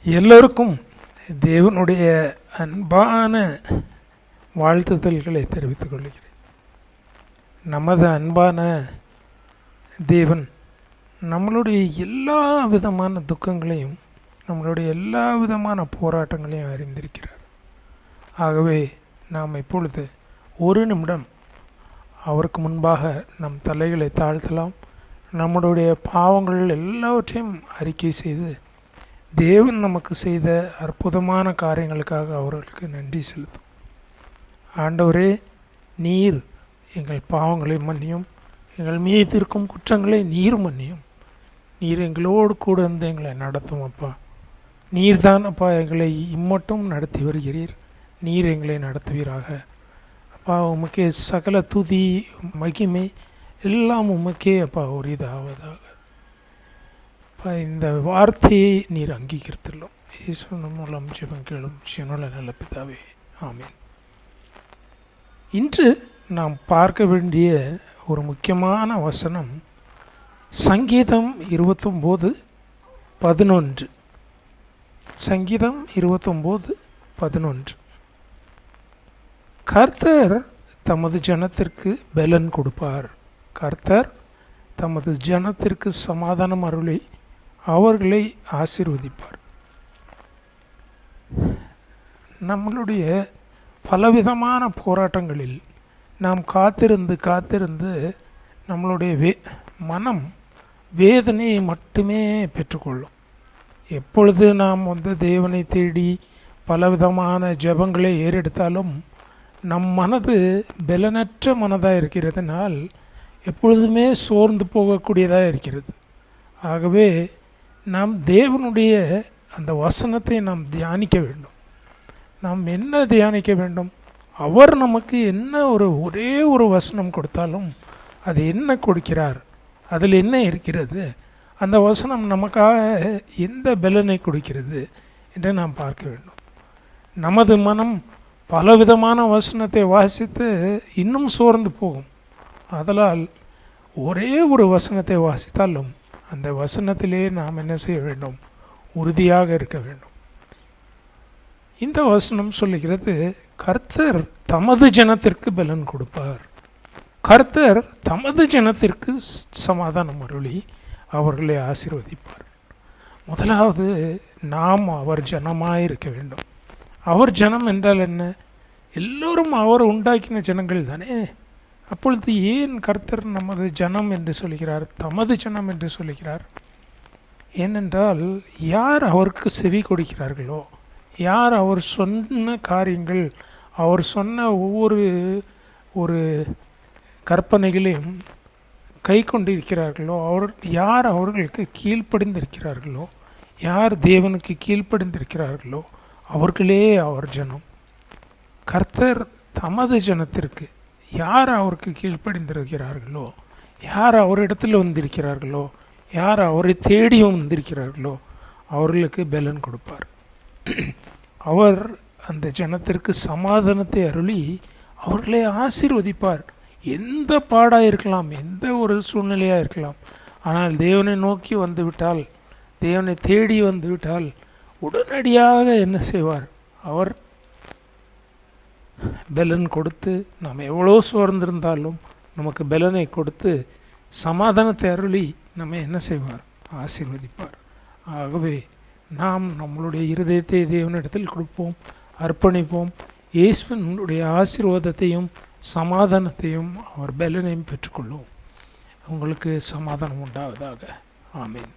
எல்லோருக்கும் தேவனுடைய அன்பான வாழ்த்துதல்களை தெரிவித்துக் கொள்கிறேன். நமது அன்பான தேவன் நம்மளுடைய எல்லா விதமான துக்கங்களையும், நம்மளுடைய எல்லா விதமான போராட்டங்களையும் அறிந்திருக்கிறார். ஆகவே நாம் இப்பொழுது ஒரு நிமிடம் அவருக்கு முன்பாக நம் தலைகளை தாழ்த்தலாம். நம்மளுடைய பாவங்கள் எல்லாவற்றையும் அறிக்கை செய்து தேவன் நமக்கு செய்த அற்புதமான காரியங்களுக்காக அவர்களுக்கு நன்றி செலுத்தும். ஆண்டவரே, நீர் எங்கள் பாவங்களை மன்னியும், எங்கள் மீது இருக்கும் குற்றங்களை நீர் மன்னியும். நீர் எங்களோடு கூட இருந்து எங்களை நடத்தும் அப்பா. நீர் தான் அப்பா எங்களை இம்மட்டும் நடத்தி வருகிறீர். நீர் எங்களை நடத்துவீராக அப்பா. உமக்கே சகல துதி மகிமை எல்லாம் உமக்கே அப்பா உரிதாவதாக. அப்பா, இந்த வார்த்தையை நீர் அங்கீகரித்துள்ளோம். ஈஸ்வரன் மூலம் ஜெபம் கேளும் ஜீவனுள்ள நல்ல பிதாவே, ஆமீன். இன்று நாம் பார்க்க வேண்டிய ஒரு முக்கியமான வசனம் சங்கீதம் 29:11. சங்கீதம் 29:11. கர்த்தர் தமது ஜனத்திற்கு பலன் கொடுப்பார். கர்த்தர் தமது ஜனத்திற்கு சமாதானம் அருளி அவர்களை ஆசீர்வதிப்பார். நம்மளுடைய பலவிதமான போராட்டங்களில் நாம் காத்திருந்து நம்மளுடைய மனம் வேதனையை மட்டுமே பெற்றுக்கொள்ளும். எப்பொழுது நாம் தேவனை தேடி பலவிதமான ஜெபங்களை ஏறெடுத்தாலும் நம் மனது பலனற்ற மனதாக இருக்கிறதுனால் எப்பொழுதுமே சோர்ந்து போகக்கூடியதாக இருக்கிறது. ஆகவே நாம் தேவனுடைய அந்த வசனத்தை நாம் தியானிக்க வேண்டும். நாம் என்ன தியானிக்க வேண்டும்? அவர் நமக்கு என்ன ஒரே ஒரு வசனம் கொடுத்தாலும் அது என்ன கொடுக்கிறார், அதில் என்ன இருக்கிறது, அந்த வசனம் நமக்காக எந்த பலனை கொடுக்கிறது என்று நாம் பார்க்க வேண்டும். நமது மனம் பலவிதமான வசனத்தை வாசித்து இன்னும் சோர்ந்து போகும். அதனால் ஒரே ஒரு வசனத்தை வாசித்தாலும் அந்த வசனத்திலே நாம் என்ன செய்ய வேண்டும்? உறுதியாக இருக்க வேண்டும். இந்த வசனம் சொல்லுகிறது, கர்த்தர் தமது ஜனத்திற்கு பலன் கொடுப்பார். கர்த்தர் தமது ஜனத்திற்கு சமாதானம் அருளி அவர்களை ஆசீர்வதிப்பார். முதலாவது நாம் அவர் ஜனமாக இருக்க வேண்டும். அவர் ஜனம் என்றால் என்ன? எல்லோரும் அவர் உண்டாக்கின ஜனங்கள் தானே. அப்பொழுது ஏன் கர்த்தர் நமது ஜனம் என்று சொல்கிறார், தமது ஜனம் என்று சொல்கிறார்? ஏனென்றால் யார் அவருக்கு செவி கொடுக்கிறார்களோ, யார் அவர் சொன்ன காரியங்கள், அவர் சொன்ன ஒவ்வொரு கற்பனைகளையும் கை கொண்டிருக்கிறார்களோ, யார் அவர்களுக்கு கீழ்ப்படிந்திருக்கிறார்களோ, யார் தேவனுக்கு கீழ்ப்படிந்திருக்கிறார்களோ அவர்களே அவர் ஜனம். கர்த்தர் தமது ஜனத்திற்கு யார் அவருக்கு கீழ்ப்படிந்திருக்கிறார்களோ, யார் அவரிடத்தில் வந்திருக்கிறார்களோ, யார் அவரை தேடி வந்திருக்கிறார்களோ அவர்களுக்கு பலன் கொடுப்பார். அவர் அந்த ஜனத்திற்கு சமாதானத்தை அருளி அவர்களை ஆசீர்வதிப்பார். எந்த பாடாக இருக்கலாம், எந்த ஒரு சூழ்நிலையாக இருக்கலாம், ஆனால் தேவனை நோக்கி வந்துவிட்டால், தேவனை தேடி வந்துவிட்டால் உடனடியாக என்ன செய்வார்? அவர் பலன் கொடுத்து, நாம் எவ்வளோ சோர்ந்திருந்தாலும் நமக்கு பலனை கொடுத்து சமாதானத்தை அருளி நம்ம என்ன செய்வார்? ஆசீர்வதிப்பார். ஆகவே நாம் நம்மளுடைய இருதயத்தை தேவனிடத்தில் கொடுப்போம், அர்ப்பணிப்போம். இயேசுவினுடைய ஆசீர்வாதத்தையும் சமாதானத்தையும் அவர் பலனையும் பெற்றுக்கொள்வோம். உங்களுக்கு சமாதானம் உண்டாவதாக. ஆமீன்.